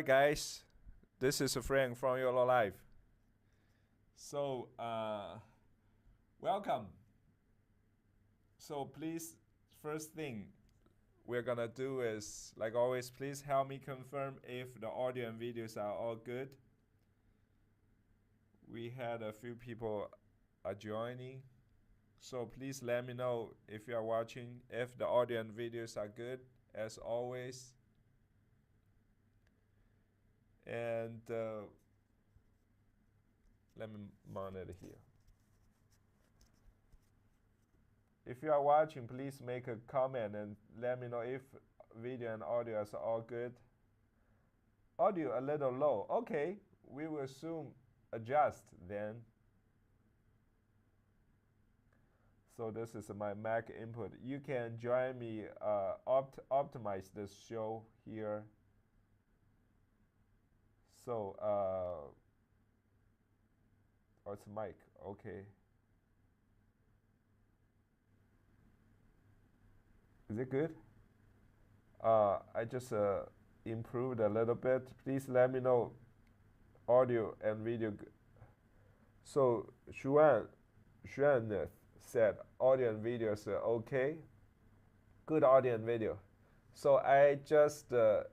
Alright guys, this is Frank from YoloLife. So, welcome. So please, first thing we're gonna do is, like always, please help me confirm if the audio and videos are all good. We had a few people are joining. So please let me know if you are watching, if the audio and videos are good, as always. And let me monitor here. If you are watching, please make a comment and let me know if video and audio are all good. Audio a little low. Okay, we will soon adjust then. So this is my Mac input. You can join me optimize this show here. So, oh, it's mic, okay. Is it good? I just improved a little bit. Please let me know audio and video. So, Xuan said audio and video is okay. Good audio and video. So I just,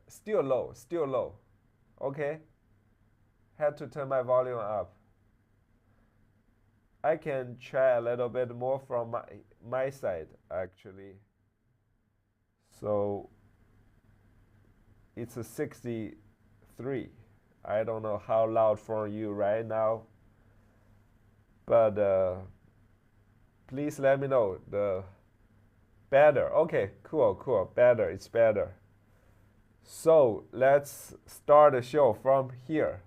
still low. Okay. Had to turn my volume up. I can try a little bit more from my side actually. So it's a 63. I don't know how loud for you right now, but please let me know the better. Okay, cool, better, it's better. So let's start the show from here.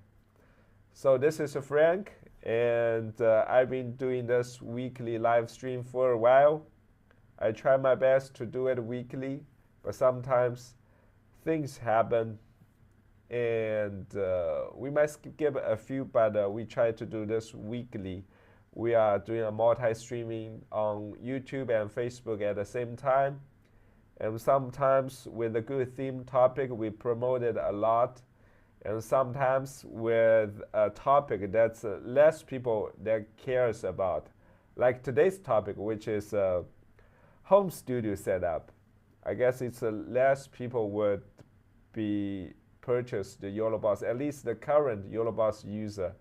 So this is Frank, and I've been doing this weekly live stream for a while. I try my best to do it weekly, but sometimes things happen, and we might skip a few, but we try to do this weekly. We are doing a multi-streaming on YouTube and Facebook at the same time. And sometimes with a good theme topic, we promote it a lot. And sometimes with a topic that's less people that cares about. Like today's topic, which is home studio setup. I guess it's less people would be purchased the YoloBox, at least the current YoloBox user.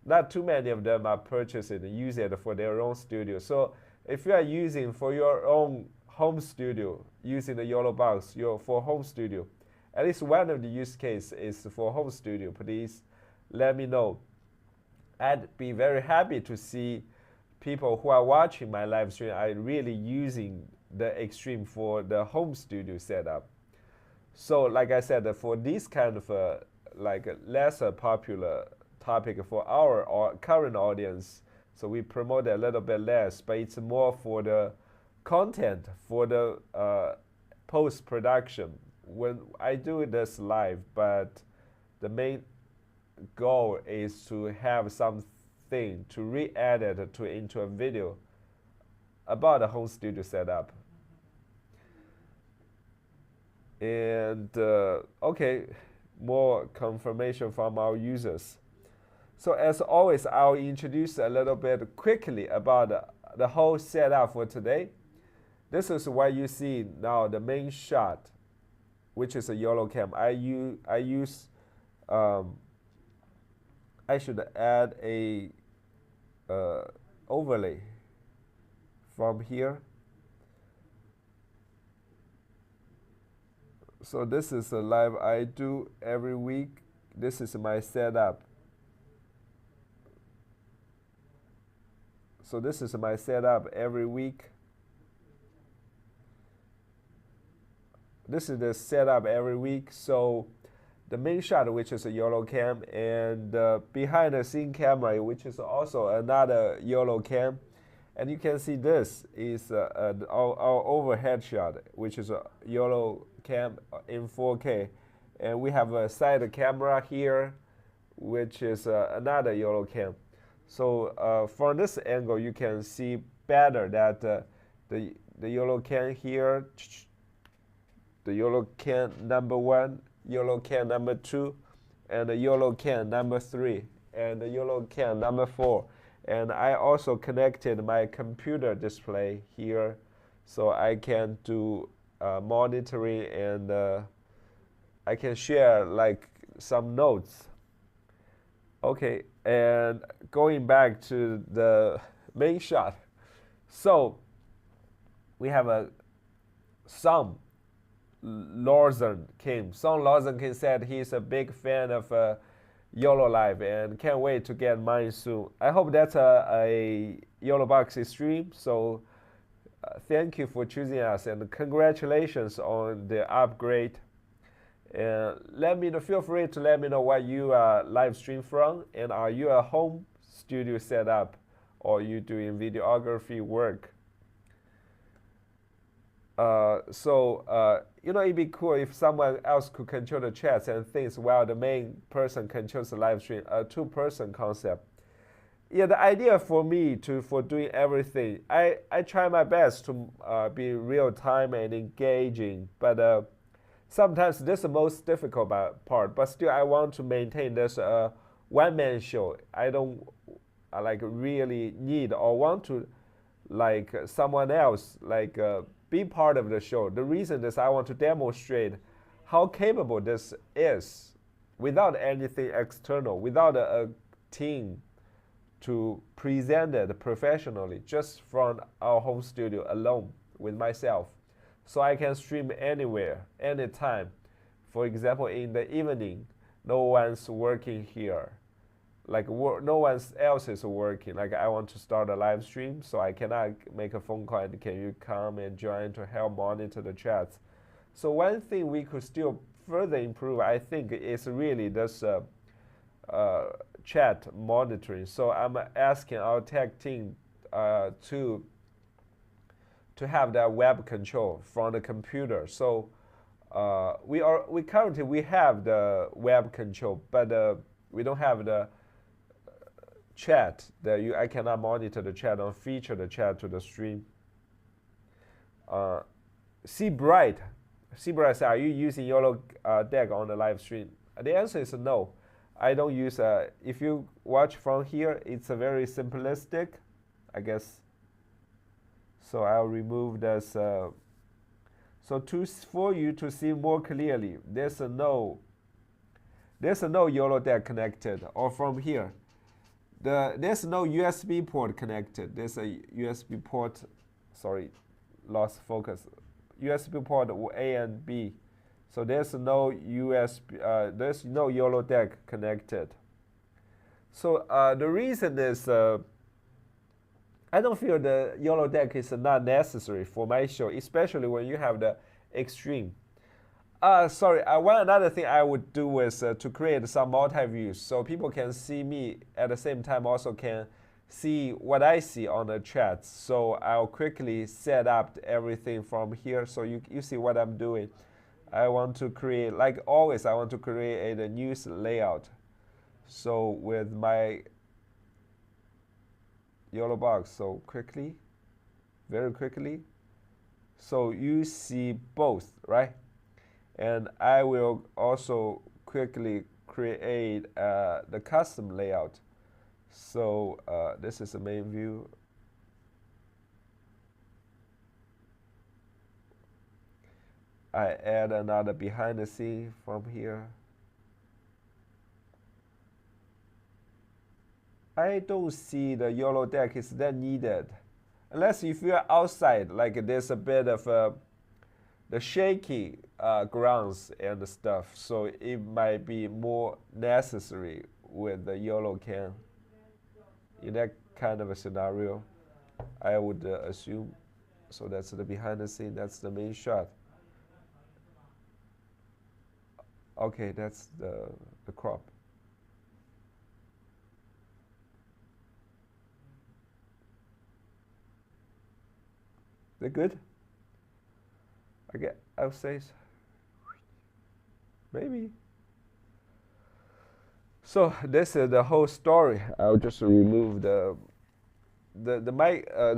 Not too many of them are purchasing and use it for their own studio. So if you are using for your own home studio, using the YoloBox for home studio, at least one of the use case is for home studio, please let me know. I'd be very happy to see people who are watching my live stream are really using the Extreme for the home studio setup. So like I said, for this kind of like a lesser popular topic for our current audience, so we promote a little bit less, but it's more for the content, for the post-production. When I do this live, but the main goal is to have something to re-edit into a video about a home studio setup. And okay, more confirmation from our users. So as always, I'll introduce a little bit quickly about the whole setup for today. This is what you see now, the main shot, which is a YoloCam. I should add a overlay from here. So this is a live I do every week. This is my setup. So this is my setup every week. This is the setup every week. So the main shot, which is a YoloCam, and behind the scene camera, which is also another YoloCam. And you can see this is our overhead shot, which is a YoloCam in 4K. And we have a side camera here, which is another YoloCam. So from this angle, you can see better that the YoloCam here, the YoloCam number 1, YoloCam number 2, and the YoloCam number 3, and the YoloCam number 4. And I also connected my computer display here, so I can do monitoring, and I can share like some notes. Okay, and going back to the main shot. So we have a Sam Lawson Kim. Sam Lawson Kim said he's a big fan of YOLO Live and can't wait to get mine soon. I hope that's a YoloBox stream. So thank you for choosing us, and congratulations on the upgrade. And let me know, feel free to let me know what you live stream from, and are you a home studio setup or you doing videography work? It'd be cool if someone else could control the chats and things while the main person controls the live stream. A two-person concept. Yeah, the idea for me for doing everything, I try my best to be real time and engaging, but sometimes this is the most difficult part. But still, I want to maintain this one-man show. I don't really need or want to someone else be part of the show. The reason is I want to demonstrate how capable this is without anything external, without a team to present it professionally, just from our home studio alone with myself. So I can stream anywhere, anytime. For example, in the evening, no one's working here. No one else is working. I want to start a live stream, so I cannot make a phone call and can you come and join to help monitor the chats. So one thing we could still further improve, I think, is really this chat monitoring. So I'm asking our tech team to have that web control from the computer. So we currently have the web control, but we don't have the chat. I cannot monitor the chat or feature the chat to the stream. Seabright said, are you using YoloDeck on the live stream? The answer is no. I don't use. If you watch from here, it's a very simplistic, I guess. So I'll remove this. So for you to see more clearly, there's no YoloDeck connected, or from here. There's no USB port connected. There's a USB port, sorry, lost focus. USB port A and B. So there's no there's no YoloDeck connected. So the reason is I don't feel the YoloDeck is not necessary for my show, especially when you have the extreme. One another thing I would do is to create some multi-views so people can see me at the same time, also can see what I see on the chats. So I'll quickly set up everything from here so you see what I'm doing. I want to create, like always, I want to create a news layout. So with my YoloBox, so quickly, very quickly. So you see both, right? And I will also quickly create the custom layout. So this is the main view. I add another behind the scene from here. I don't see the YoloDeck is that needed. Unless if you're outside, like there's a bit of the shaky grounds and stuff, so it might be more necessary with the YoloCam. In that kind of a scenario, I would assume. So that's the behind the scene, that's the main shot. Okay, that's the crop. They're good? I'll say maybe. So this is the whole story. I'll just remove the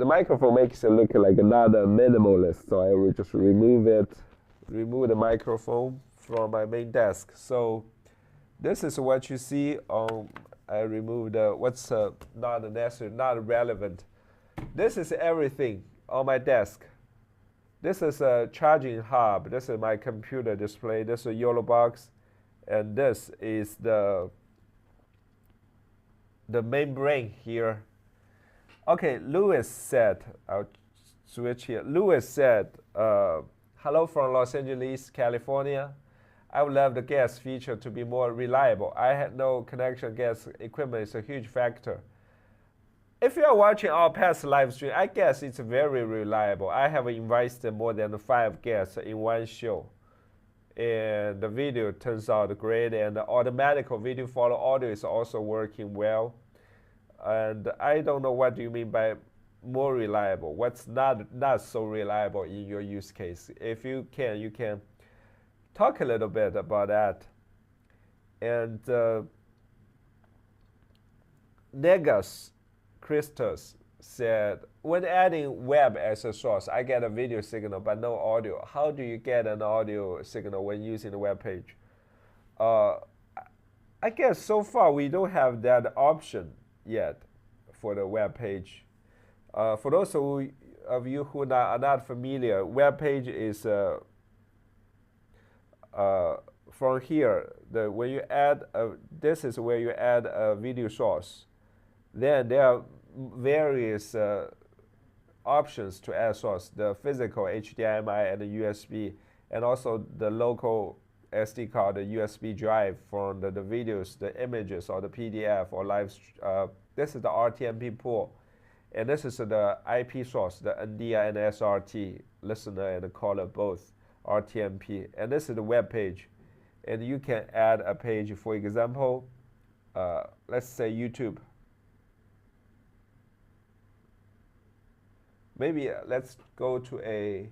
microphone makes it look like another minimalist. So I will just remove the microphone from my main desk. So This is what you see on. I removed what's not necessary, not relevant. This is everything on my desk. This is a charging hub. This is my computer display. This is a YoloBox, and this is the main brain here. Okay, Louis said, I'll switch here. Louis said, hello from Los Angeles, California. I would love the gas feature to be more reliable. I had no connection gas equipment is a huge factor. If you are watching our past live stream, I guess it's very reliable. I have invested more than 5 guests in one show. And the video turns out great, and the automatic video follow audio is also working well. And I don't know what do you mean by more reliable. What's not so reliable in your use case? If you can talk a little bit about that. And Negas Christos said, when adding web as a source, I get a video signal but no audio. How do you get an audio signal when using the web page? I guess so far we don't have that option yet for the web page. For those of you who are not familiar, web page is from here. When you add this is where you add a video source. Then there are various options to add source: the physical HDMI and the USB, and also the local SD card, the USB drive from the videos, the images, or the PDF or live. This is the RTMP pool, and this is the IP source, the NDI and SRT, listener and caller both, RTMP, and this is the web page, and you can add a page. For example, let's say YouTube. Maybe let's go to a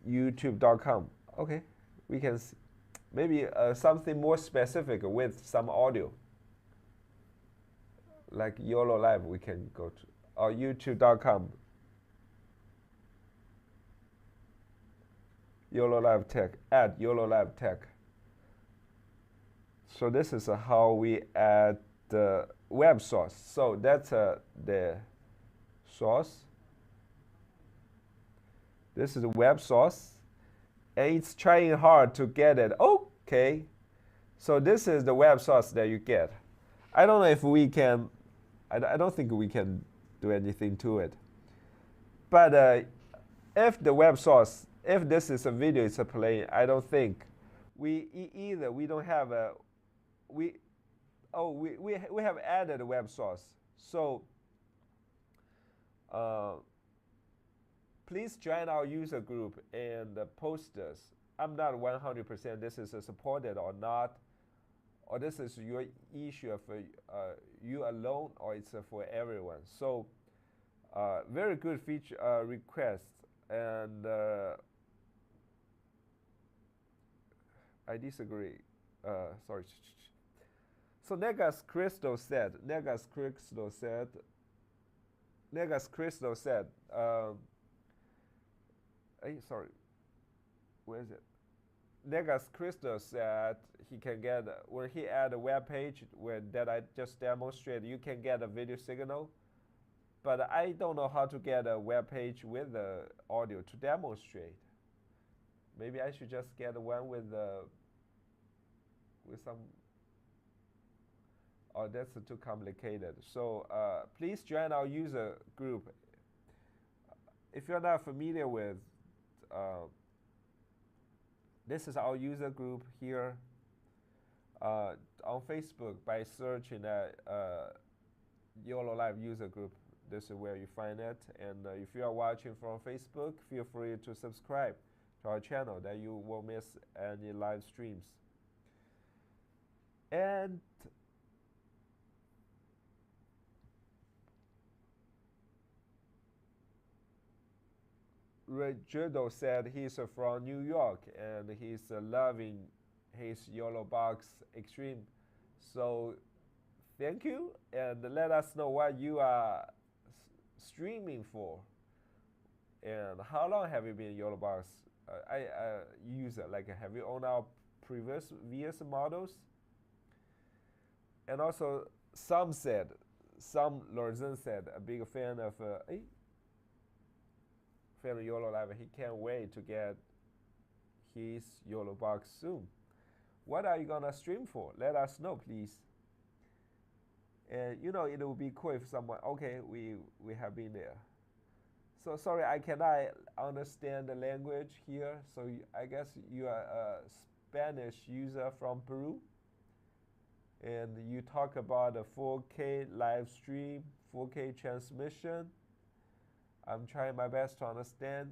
YouTube.com. Okay, we can see maybe something more specific with some audio. Like YOLO Live, we can go to or YouTube.com. YOLO Live Tech. Add YOLO Live Tech. So this is how we add the web source. So that's the source. This is the web source, and it's trying hard to get it. Okay, so this is the web source that you get. I don't know if we can. I don't think we can do anything to it. But if the web source, if this is a video it's playing, I don't think we don't have a we have added a web source. So please join our user group and post this. I'm not 100% this is supported or not, or this is your issue for you alone, or it's for everyone. So very good feature request, and I disagree. Sorry. So Negas Crystal said, sorry, where is it? Negas Crystal said he can get, when he add a web page that I just demonstrated, you can get a video signal. But I don't know how to get a web page with the audio to demonstrate. Maybe I should just get one with some. Oh, that's too complicated. So please join our user group. If you're not familiar with, this is our user group here on Facebook by searching YOLO Live user group. This is where you find it. And if you are watching from Facebook, feel free to subscribe to our channel, that you won't miss any live streams. And Rejudo said he's from New York and he's loving his YoloBox Extreme. So thank you, and let us know what you are streaming for, and how long have you been YoloBox user, like have you owned our previous VS models? And also some Lorenzen said, a big fan of fan of YOLO Live. He can't wait to get his YoloBox soon. What are you gonna stream for? Let us know, please. And it will be cool if someone, okay, we have been there. So sorry, I cannot understand the language here. So I guess you are a Spanish user from Peru. And you talk about a 4K live stream, 4K transmission. I'm trying my best to understand.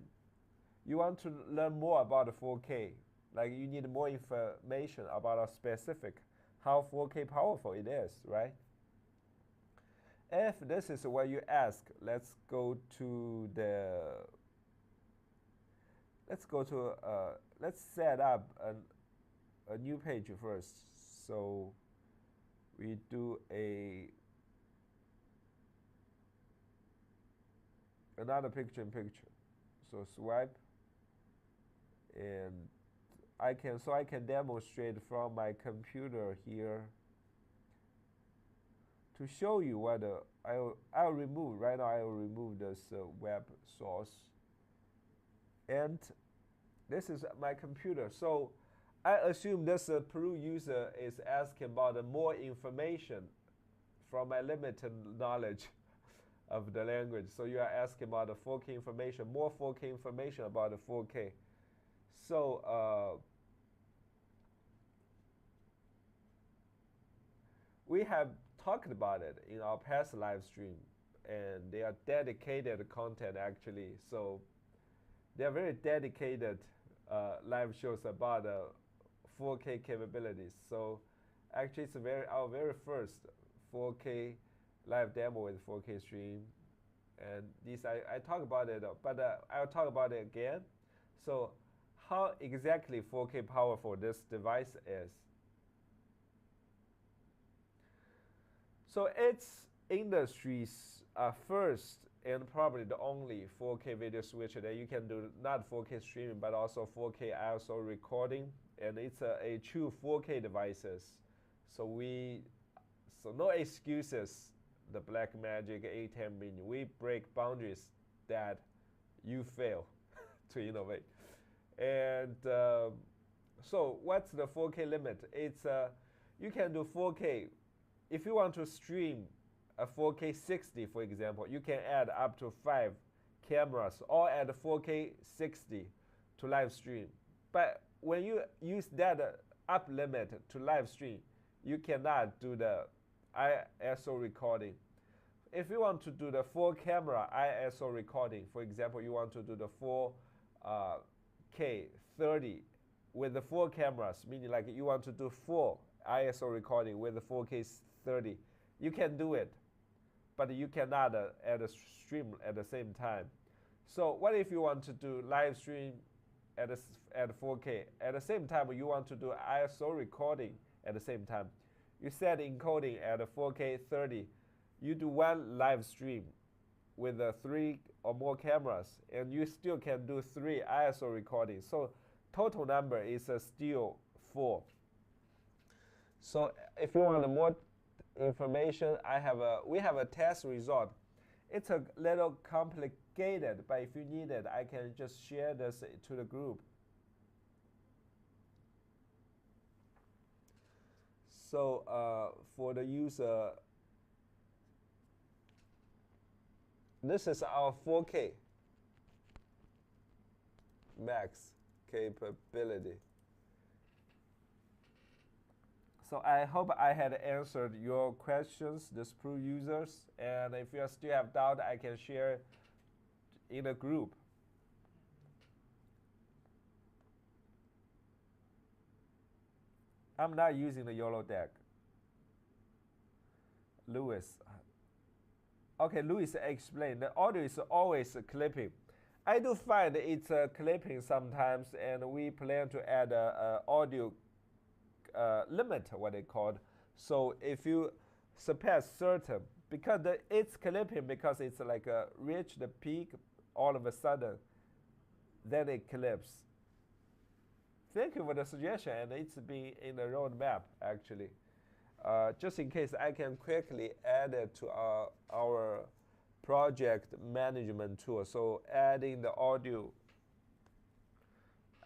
You want to learn more about the 4K. Like you need more information about a specific, how 4K powerful it is, right? If this is what you ask, let's set up a new page first. So we do another picture-in-picture. So swipe, and I can demonstrate from my computer here to show you what I'll remove. Right now I will remove this web source, and this is my computer. So I assume this Peru user is asking about more information from my limited knowledge of the language. So you are asking about the 4K information, more 4K information about the 4K. So we have talked about it in our past live stream, and they are dedicated content actually. So they are very dedicated live shows about 4K capabilities. So actually it's our very first 4K live demo with 4K stream. And these I talk about it, but I'll talk about it again. So how exactly 4K powerful this device is. So it's industry's first and probably the only 4K video switcher that you can do not 4K streaming but also 4K ISO recording, and it's a true 4K devices. So no excuses. The Blackmagic A10 Mini, we break boundaries that you fail to innovate. And so what's the 4K limit? It's you can do 4K. If you want to stream a 4K 60, for example, you can add up to 5 cameras or add 4K 60 to live stream. But when you use that up limit to live stream, you cannot do the ISO recording. If you want to do the 4 camera ISO recording, for example, you want to do the 4K 30 with the 4 cameras, meaning like you want to do 4 ISO recording with the 4K 30, you can do it, but you cannot add a stream at the same time. So what if you want to do live stream at 4K? At the same time, you want to do ISO recording at the same time. You set encoding at 4K 30. You do one live stream with 3 or more cameras, and you still can do 3 ISO recordings. So total number is still 4. So if you want more information, we have a test result. It's a little complicated, but if you need it, I can just share this to the group. So for the user, this is our 4K max capability. So I hope I had answered your questions, this Pro users. And if you still have doubt, I can share in a group. I'm not using the YOLO deck. Louis. Okay, Louis explained. The audio is always clipping. I do find it's clipping sometimes, and we plan to add a audio limit, what they called. So if you surpass certain, because it's clipping because it's like reach the peak all of a sudden, then it clips. thank you for the suggestion, and it's been in the roadmap actually. Just in case, I can quickly add it to our project management tool. So adding the audio,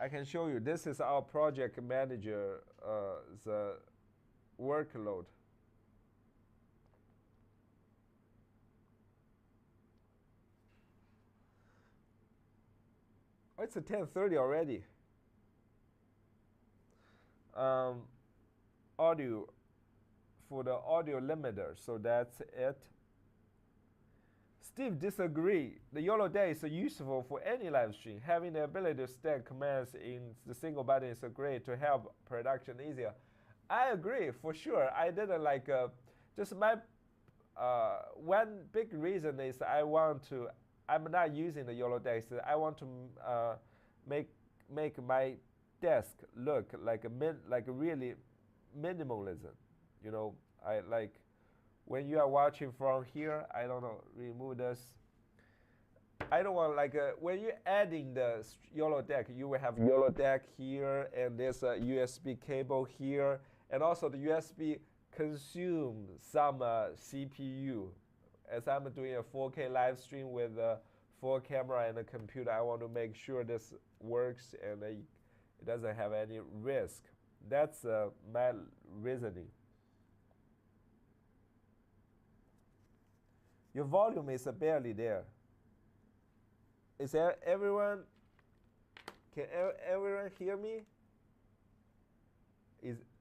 I can show you. This is our project manager, the workload. Oh, it's 10:30 already. Audio, for the audio limiter, so that's it. Steve disagree. The YoloDeck is useful for any live stream. Having the ability to stack commands in the single button is great to help production easier. I agree, for sure. I didn't like, just my, one big reason is I'm not using the YoloDeck. So I want to make my desk look like a really minimalism. You know, I like when you are watching from here. I don't know. Remove this. I don't want like when you're adding the YoloDeck, you will have YoloDeck here, and there's a USB cable here, and also the USB consume some CPU. As I'm doing a 4K live stream with a 4 camera and a computer, I want to make sure this works and it doesn't have any risk. That's my reasoning. Your volume is barely there. Is there everyone? Can everyone hear me?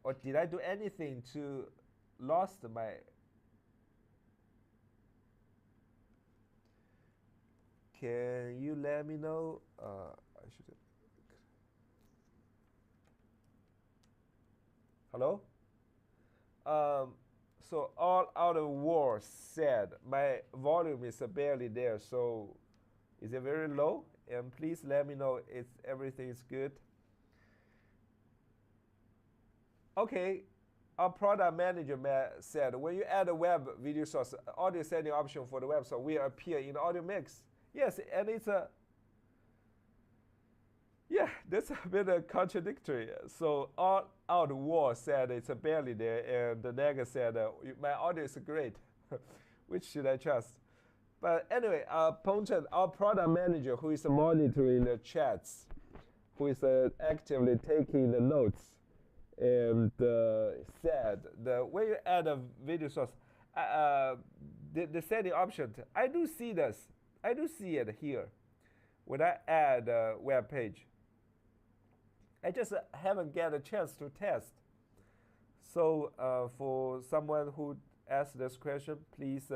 Or did I do anything to lost my? Can you let me know? I should. Hello? So all other words said, my volume is barely there, so is it very low? And please let me know if everything is good. Okay, our product manager said, when you add a web video source, audio setting option for the web source will appear in the audio mix. Yes, and it's yeah, that's a bit contradictory. So all out wall said it's barely there, and the nega said my audio is great. Which should I trust? But anyway, Ponton, our product manager, who is monitoring the chats, who is actively taking the notes, and said when you add a video source, the setting option, I do see this. I do see it here. When I add a web page, I just haven't get a chance to test. So for someone who asked this question, please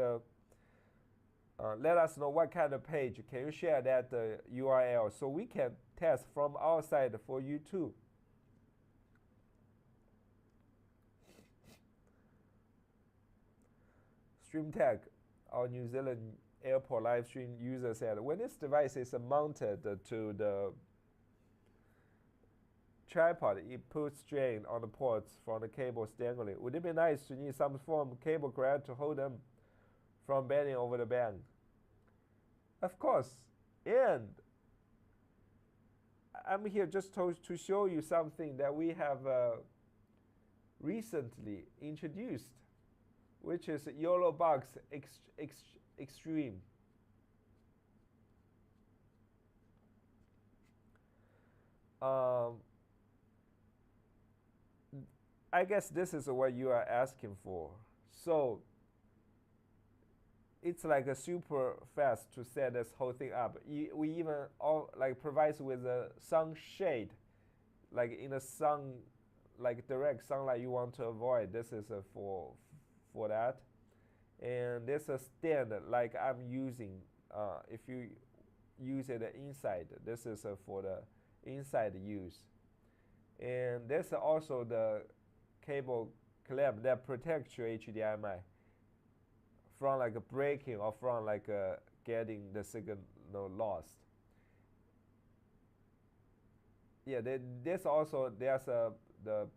let us know what kind of page. Can you share that URL so we can test from our side for you too? StreamTech, our New Zealand airport live stream user said, when this device is mounted to the tripod, it puts strain on the ports from the cables dangling. Would it be nice to need some form of cable grab to hold them from bending over the band? Of course. And I'm here just to show you something that we have recently introduced, which is YoloBox Extreme. I guess this is what you are asking for. So it's like a super fast to set this whole thing up. We even provides with a sunshade, like in the sun, like direct sunlight you want to avoid. This is for that. And there's a stand like I'm using. If you use it inside, this is for the inside use. And there's also the cable clamp that protects your HDMI from like a breaking or from like getting the signal lost. Yeah, there's the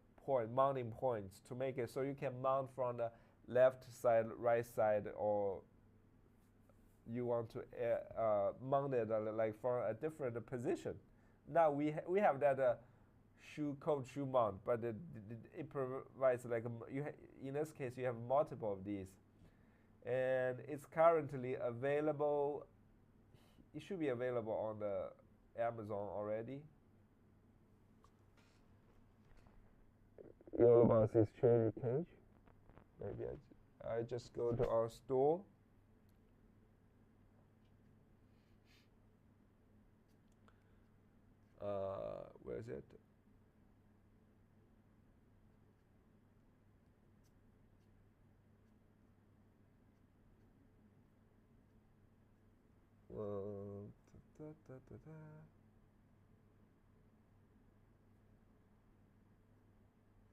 mounting points to make it so you can mount from the left side, right side, or you want to mount it like from a different position. Now we have that cold shoe mount, but it provides like in this case you have multiple of these, and it's currently available. It should be available on the Amazon already. YoloBox is cherry cage. Maybe I just go to our store. Where is it?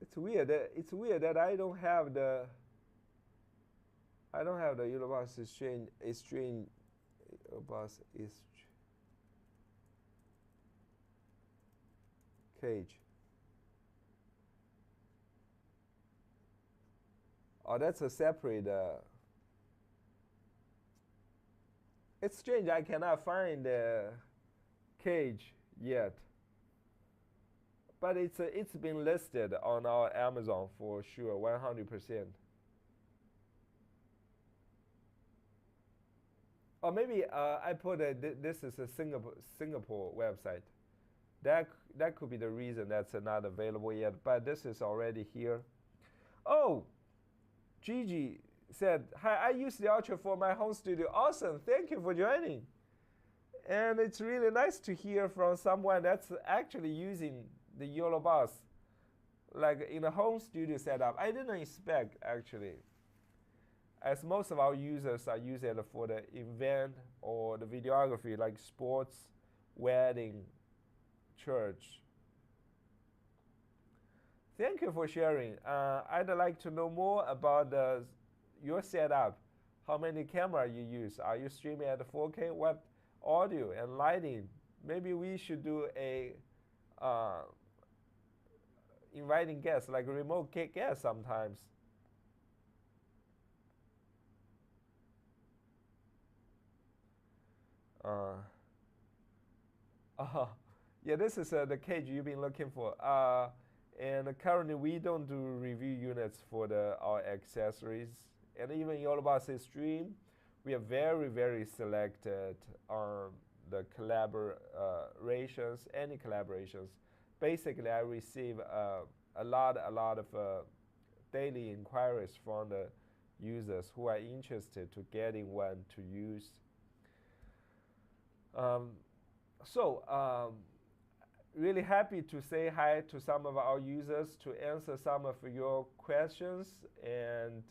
It's weird. It's weird that I don't have the YoloBox exchange YoloBox cage. Oh, that's a separate. It's strange. I cannot find the cage yet, but it's been listed on our Amazon for sure, 100%. Or maybe I put this is a Singapore website. That could be the reason that's not available yet. But this is already here. Oh, Gigi said, "Hi, I use the Ultra for my home studio." Awesome, thank you for joining. And it's really nice to hear from someone that's actually using the YoloBox, like in a home studio setup. I didn't expect actually, as most of our users are using it for the event or the videography, like sports, wedding, church. Thank you for sharing. I'd like to know more about your setup. How many cameras you use? Are you streaming at 4K? What audio and lighting? Maybe we should do a inviting guests, like a remote guest sometimes. Yeah, this is the cage you've been looking for. And currently we don't do review units for our accessories. And even YoloBox stream, we are very, very selected on the collaborations, any collaborations. Basically, I receive a lot of daily inquiries from the users who are interested to getting one to use. Really happy to say hi to some of our users to answer some of your questions, and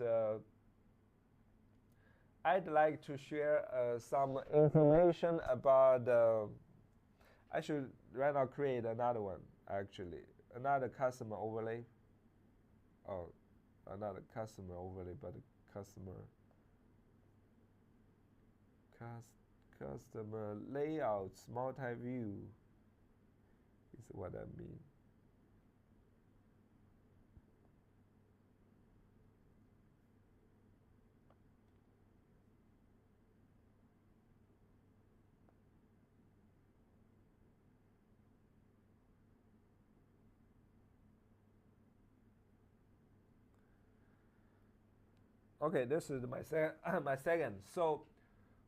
I'd like to share some information about. I should right now create another one, actually, another customer overlay. Oh, another customer overlay, but customer layouts multi-view is what I mean. Okay, this is my second. So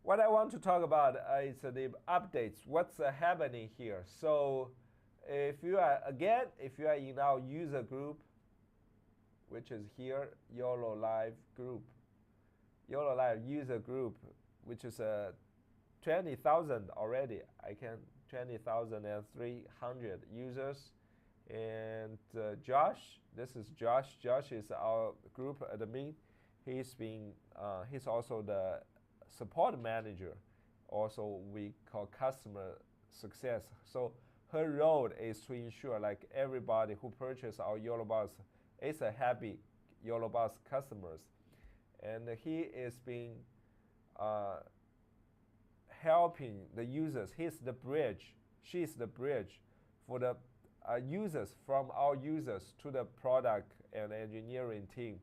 what I want to talk about is the updates. What's happening here? So if you are in our user group, which is here, YOLO Live group, YOLO Live user group, which is 20,000 already. 20,300 users. And Josh, this is Josh. Josh is our group admin. He's also the support manager. Also, we call customer success. So her role is to ensure like everybody who purchase our YoloBox is a happy YoloBox customers, and he is being helping the users. He's the bridge. She's the bridge for the users, from our users to the product and engineering team.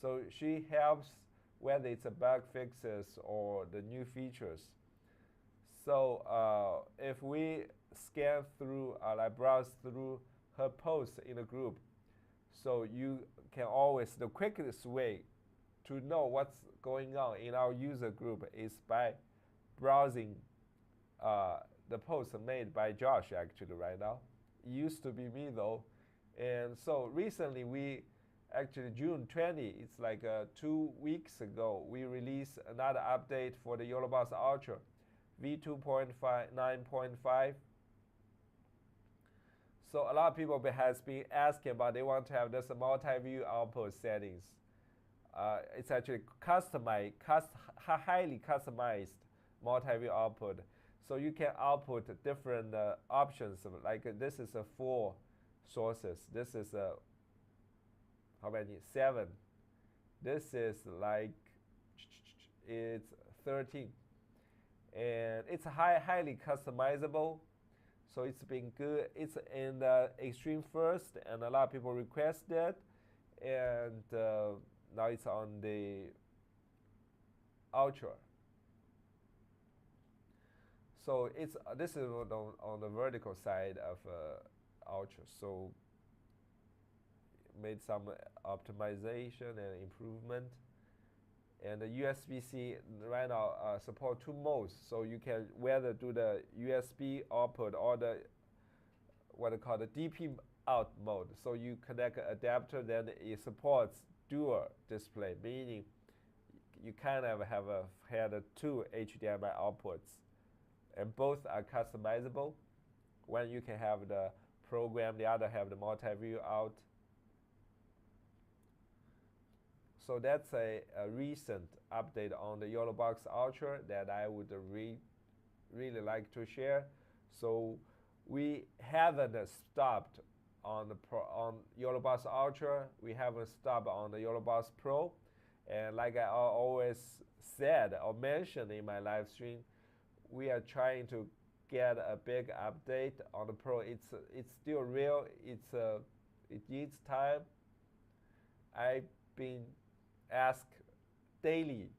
So she helps whether it's a bug fixes or the new features. So if we scan through, like browse through her posts in the group. So you can always, the quickest way to know what's going on in our user group is by browsing the posts made by Josh actually right now. It used to be me though. And so recently we actually June 20, it's like 2 weeks ago, we released another update for the YoloBox Ultra v2.9.5. So a lot of people has been asking about, they want to have this multi-view output settings. It's actually highly customized multi-view output. So you can output different options. Like this is 4 sources. This is how many? 7. This is like it's 13, and it's highly customizable. So it's been good. It's in the extreme first, and a lot of people requested, and now it's on the ultra. So this is on the vertical side of ultra. So made some optimization and improvement. And the USB-C right now support 2 modes, so you can whether do the USB output or the what they call the DP out mode. So you connect an adapter, then it supports dual display, meaning you kind of have had 2 HDMI outputs, and both are customizable. One you can have the program, the other have the multi-view out. So that's a recent update on the YoloBox Ultra that I would really like to share. So we haven't stopped on YoloBox Ultra. We haven't stopped on the YoloBox Pro. And like I always said or mentioned in my live stream, we are trying to get a big update on the Pro. It's still real. It needs time. I've been asked daily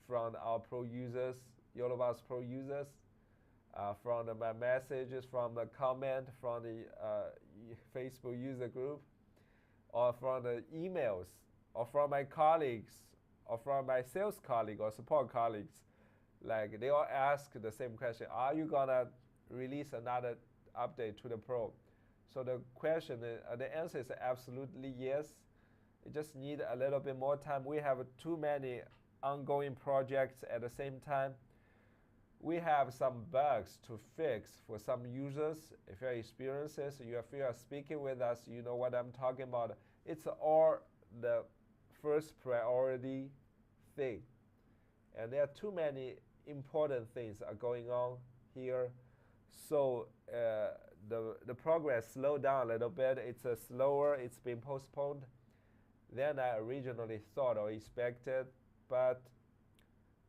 from our Pro users, YoloBox Pro users, from my messages, from the comment, from the Facebook user group, or from the emails, or from my colleagues, or from my sales colleague or support colleagues. Like they all ask the same question: are you gonna release another update to the Pro? So the answer is absolutely yes. You just need a little bit more time. We have too many ongoing projects at the same time. We have some bugs to fix for some users. If you're experienced, if you are speaking with us, you know what I'm talking about. It's all the first priority thing. And there are too many important things are going on here. So the progress slowed down a little bit. It's slower. It's been postponed than I originally thought or expected, but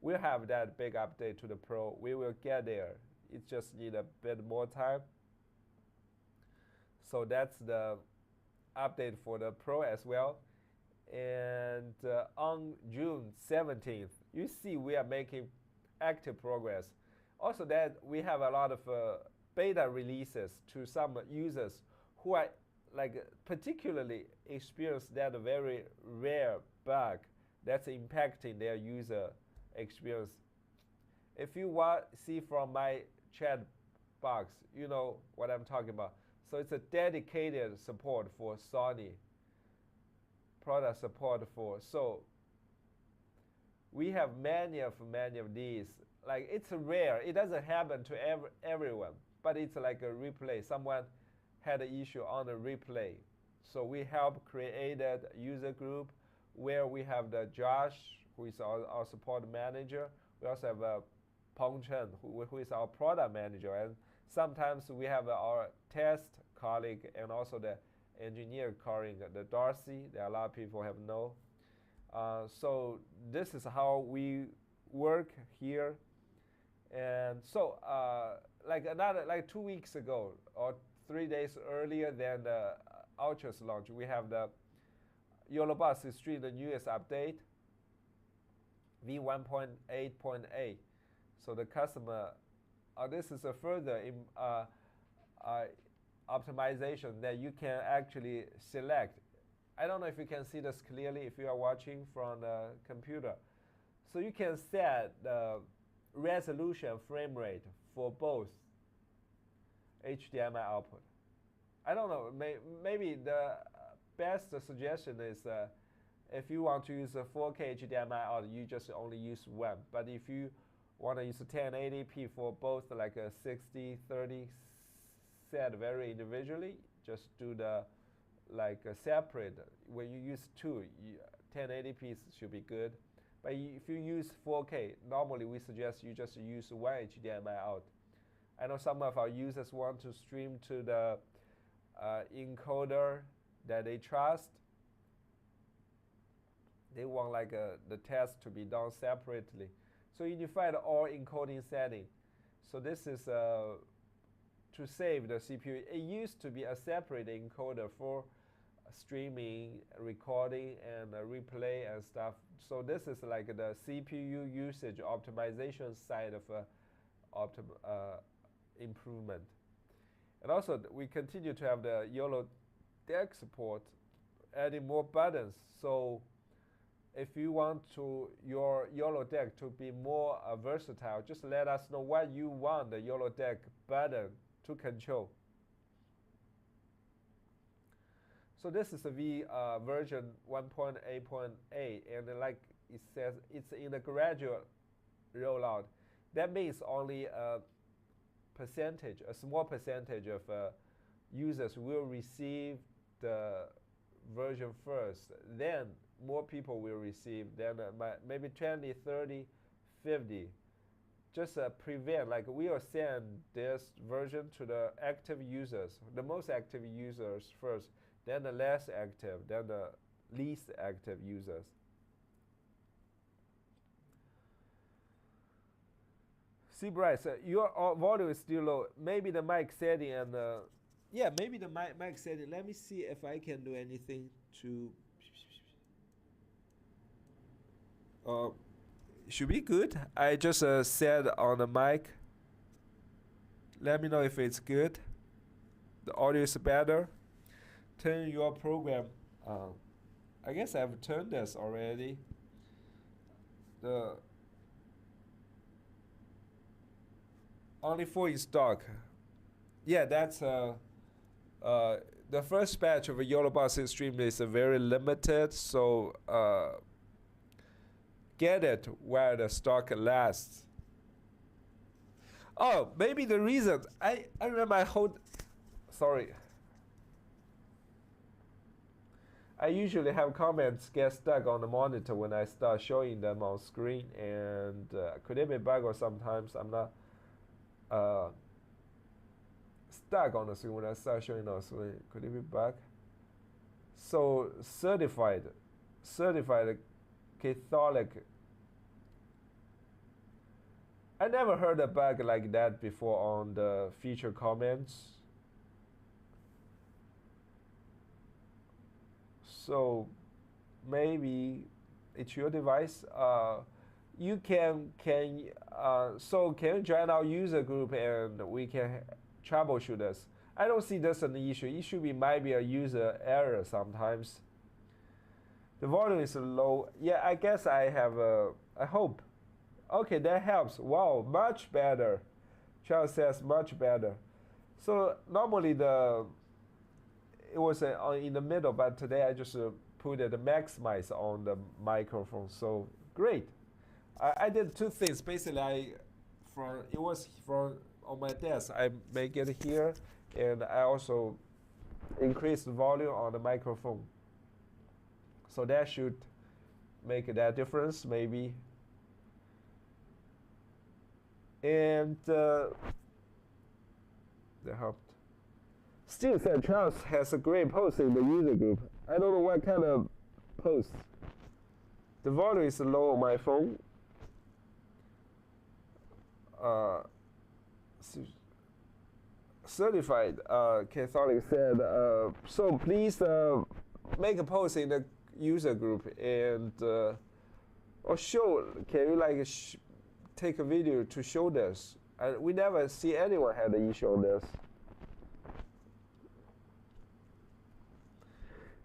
we'll have that big update to the Pro. We will get there. It just needs a bit more time. So that's the update for the Pro as well. And on June 17th, you see we are making active progress. Also that we have a lot of beta releases to some users who are particularly experience that very rare bug that's impacting their user experience. If you see from my chat box, you know what I'm talking about. So it's a dedicated support for Sony, product support for. So we have many of these. Like it's rare. It doesn't happen to everyone, but it's like a replay. Someone had an issue on the replay. So we help created a user group where we have the Josh, who is our support manager. We also have Peng Chen, who is our product manager. And sometimes we have our test colleague and also the engineer colleague, the Darcy, that a lot of people have known. So this is how we work here. And so like 2 weeks ago or 3 days earlier than the Ultra's launch, we have the YoloBox Extreme, the newest update, v1.8.8. So the customer, this is a further optimization that you can actually select. I don't know if you can see this clearly if you are watching from the computer. So you can set the resolution frame rate for both HDMI output. I don't know, maybe the best suggestion is if you want to use a 4K HDMI out, you just only use one. But if you want to use a 1080p for both like a 60-30 set very individually, just do the like a separate. When you use two, 1080p should be good. But if you use 4K, normally we suggest you just use one HDMI out. I know some of our users want to stream to the encoder that they trust. They want like the test to be done separately. So unify all encoding setting. So this is to save the CPU. It used to be a separate encoder for streaming, recording, and replay and stuff. So this is like the CPU usage optimization side of improvement. And also we continue to have the YoloDeck support, adding more buttons. So if you want your YoloDeck to be more versatile, just let us know what you want the YoloDeck button to control. So this is the version 1.8.8, and like it says, it's in a gradual rollout. That means only a small percentage of users will receive the version first. Then more people will receive. Then maybe 20, 30, 50. Just prevent, like we will send this version to the active users, the most active users first, then the less active, then the least active users. See, Bryce, your volume is still low. Maybe the mic setting and yeah, maybe the mic setting. Let me see if I can do anything to. Should be good. I just said on the mic. Let me know if it's good. The audio is better. Turn your program. I guess I've turned this already. The only 4 in stock. Yeah, that's the first batch of a YoloBox stream is very limited, so get it while the stock lasts. Oh, maybe the reason I remember sorry. I usually have comments get stuck on the monitor when I start showing them on screen, and could it be bug, or sometimes I'm not stuck on the screen when I start showing on screen. Could it be bug? So certified Catholic. I never heard a bug like that before on the feature comments. So maybe it's your device. You can you join our user group and we can troubleshoot this. I don't see this as an issue. It might be a user error sometimes. The volume is low. Yeah, I guess I have I hope. Okay, that helps. Wow, much better. Charles says much better. So normally it was in the middle, but today I just put it maximize on the microphone. So great. I did two things. Basically, it was from on my desk. I make it here, and I also increased the volume on the microphone. So that should make that difference, maybe. And that helped. Steve said Charles has a great post in the user group. I don't know what kind of post. The volume is low on my phone. Certified Catholic said, so please make a post in the user group and or show. Can you like take a video to show this? We never see anyone had an issue on this.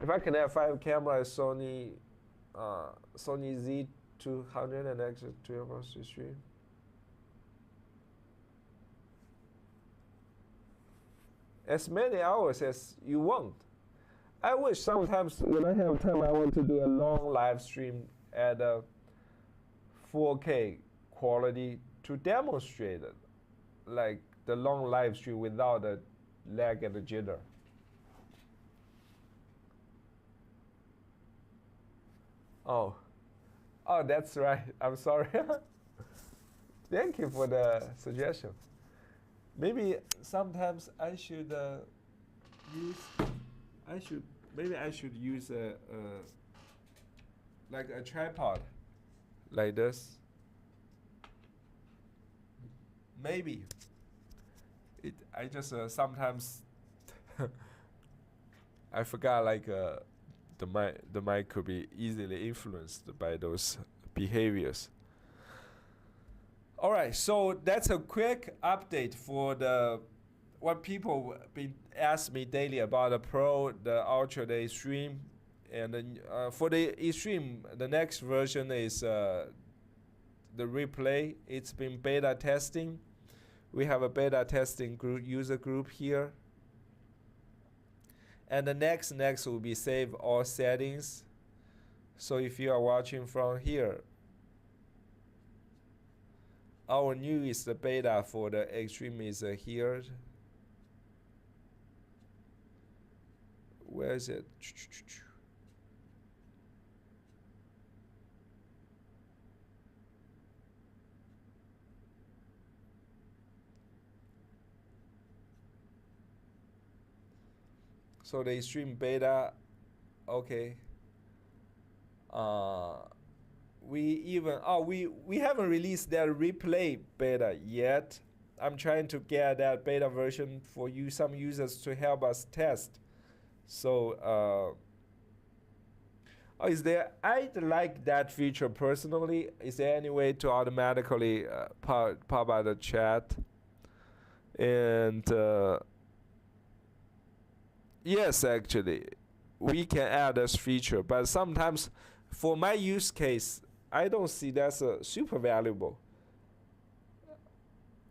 If I connect 5 cameras, Sony Z200 and exit 12 hours to stream. As many hours as you want. I wish sometimes when I have time, I want to do a long live stream at a 4K quality to demonstrate it, like the long live stream without the lag and the jitter. Oh, that's right. I'm sorry. Thank you for the suggestion. Maybe sometimes I should use like a tripod, like this. Maybe. I just sometimes I forgot like the mic could be easily influenced by those behaviors. All right, so that's a quick update for what people been ask me daily about the Pro, the Ultra, the Extreme, and then for the Extreme, the next version is the Replay. It's been beta testing. We have a beta testing group, user group here. And the next will be save all settings. So if you are watching from here, our newest beta for the Extreme is here. Where is it? So the Extreme beta, okay. We haven't released that Replay beta yet. I'm trying to get that beta version for some users to help us test. So I'd like that feature personally. Is there any way to automatically pop out the chat? And yes, actually, we can add this feature, but sometimes for my use case, I don't see that's super valuable.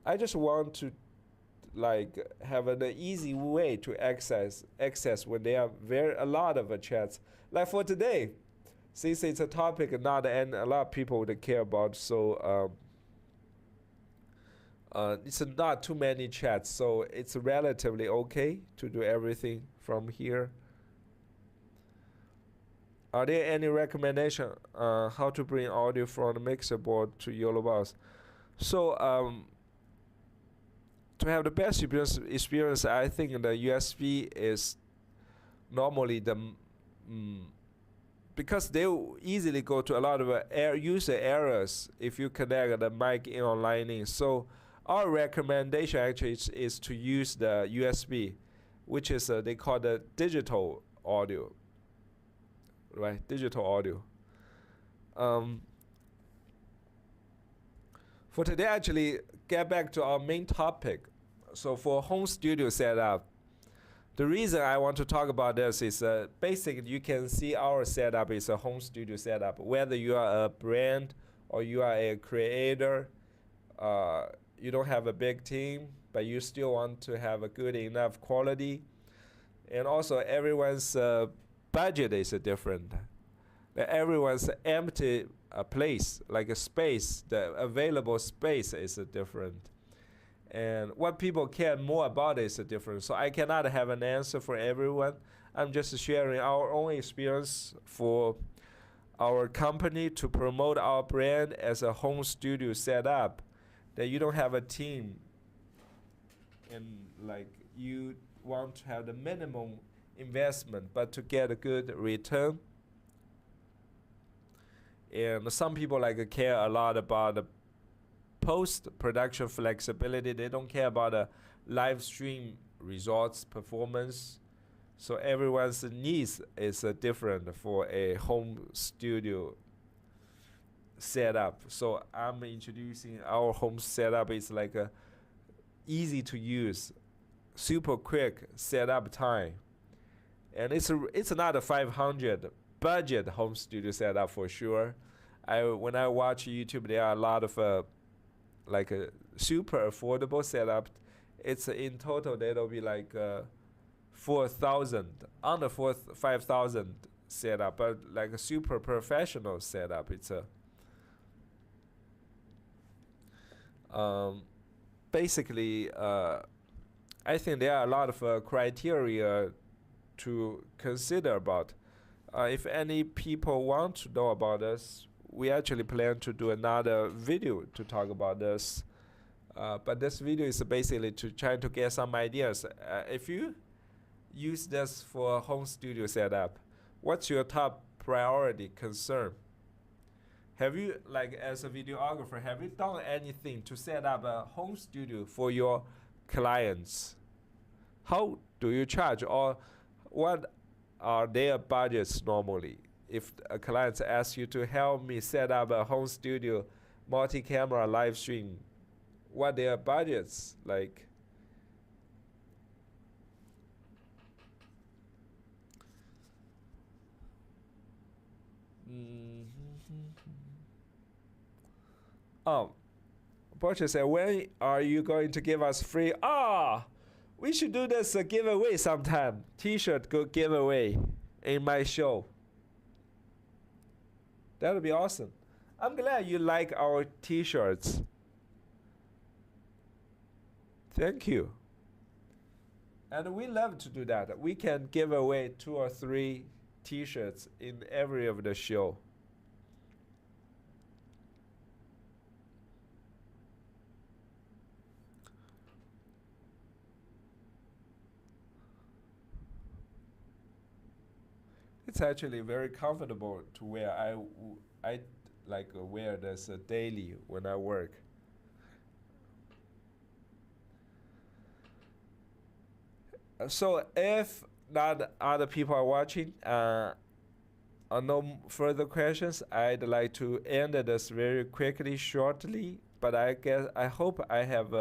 I just want to like have an easy way to access when there are a lot of chats. Like for today, since it's a topic not and a lot of people would care about, so it's not too many chats, so it's relatively okay to do everything from here. Are there any recommendation how to bring audio from the mixer board to YoloBox? So to have the best experience, I think the USB is normally because they easily go to a lot of user errors if you connect the mic in or line in. So our recommendation actually is to use the USB, which is they call the digital audio. Right, digital audio. For today, actually, get back to our main topic. So for home studio setup, the reason I want to talk about this is basically you can see our setup is a home studio setup. Whether you are a brand or you are a creator, you don't have a big team, but you still want to have a good enough quality. And also everyone's budget is different. Everyone's empty place, like a space, the available space is different. And what people care more about is different. So I cannot have an answer for everyone. I'm just sharing our own experience for our company to promote our brand as a home studio setup. That you don't have a team and like you want to have the minimum investment but to get a good return. And some people like care a lot about the post-production flexibility. They don't care about the live stream results performance. So everyone's needs is different for a home studio setup. So I'm introducing our home setup. It's like a easy to use, super quick setup time. and it's not a 500 budget home studio setup for sure. When I watch YouTube, there are a lot of like a super affordable setup. It's in total that'll be like 4,000 under 5,000 setup, but like a super professional setup. It's a basically I think there are a lot of criteria to consider about. If any people want to know about this, we actually plan to do another video to talk about this. But this video is basically to try to get some ideas. If you use this for a home studio setup, what's your top priority concern? Have you, like as a videographer, have you done anything to set up a home studio for your clients? How do you charge, or what are their budgets normally? If a client asks you to help me set up a home studio multi-camera live stream, what their budgets like? Oh, Borcha said, when are you going to give us free? We should do this giveaway sometime. T-shirt giveaway in my show. That would be awesome. I'm glad you like our T-shirts. Thank you. And we love to do that. We can give away 2 or 3 T-shirts in every of the show. It's actually very comfortable to wear. I like wear this daily when I work. So if not other people are watching, no further questions, I'd like to end this very quickly, shortly. But I hope I have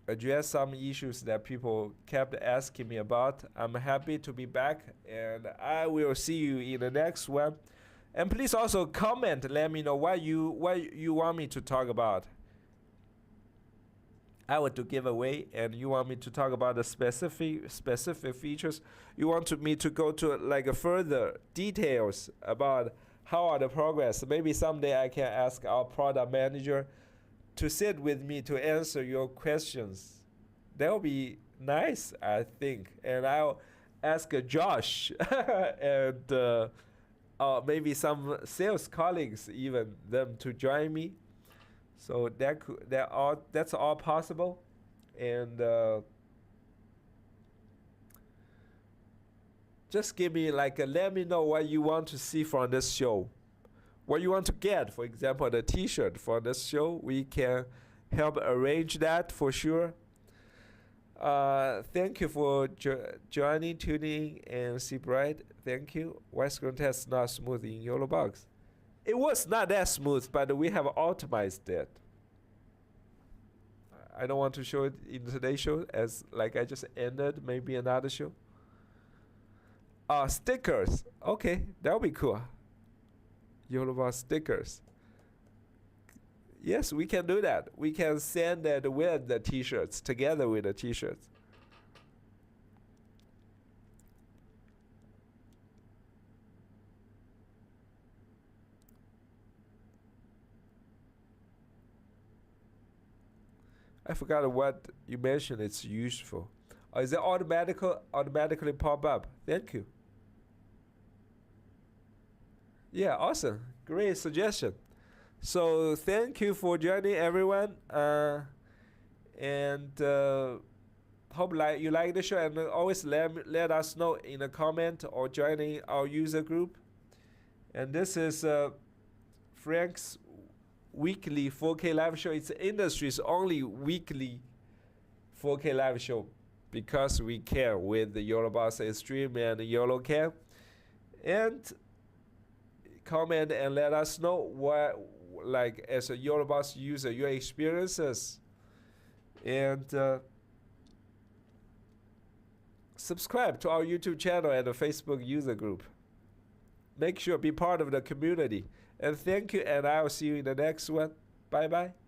addressed some issues that people kept asking me about. I'm happy to be back, and I will see you in the next one. And please also comment, let me know what you want me to talk about. I would do giveaway, and you want me to talk about the specific features. You want me to go to like further details about how are the progress. Maybe someday I can ask our product manager to sit with me to answer your questions. That will be nice, I think. And I'll ask Josh and maybe some sales colleagues, even them, to join me. So that's all possible. And just give me let me know what you want to see from this show. What you want to get, for example, the T-shirt for this show, we can help arrange that for sure. Thank you for joining, tuning, and see bright. Thank you. Widescreen test not smooth in YoloBox. It was not that smooth, but we have optimized it. I don't want to show it in today's show, as like I just ended maybe another show. Stickers. Okay, that'll be cool. YoloBox stickers. Yes, we can do that. We can send that with the T-shirts, together with the T-shirts. I forgot what you mentioned. It's useful. Is it automatically pop up? Thank you. Yeah, awesome. Great suggestion. So thank you for joining, everyone. And hope you like the show, and always let us know in a comment or joining our user group. And this is Frank's weekly 4K live show. It's the industry's only weekly 4K live show, because we care with the YoloBox Extreme and YoloCam. And comment and let us know what, like as a YoloBox user, your experiences. And Subscribe to our YouTube channel and the Facebook user group. Make sure to be part of the community. And thank you, and I'll see you in the next one. Bye bye.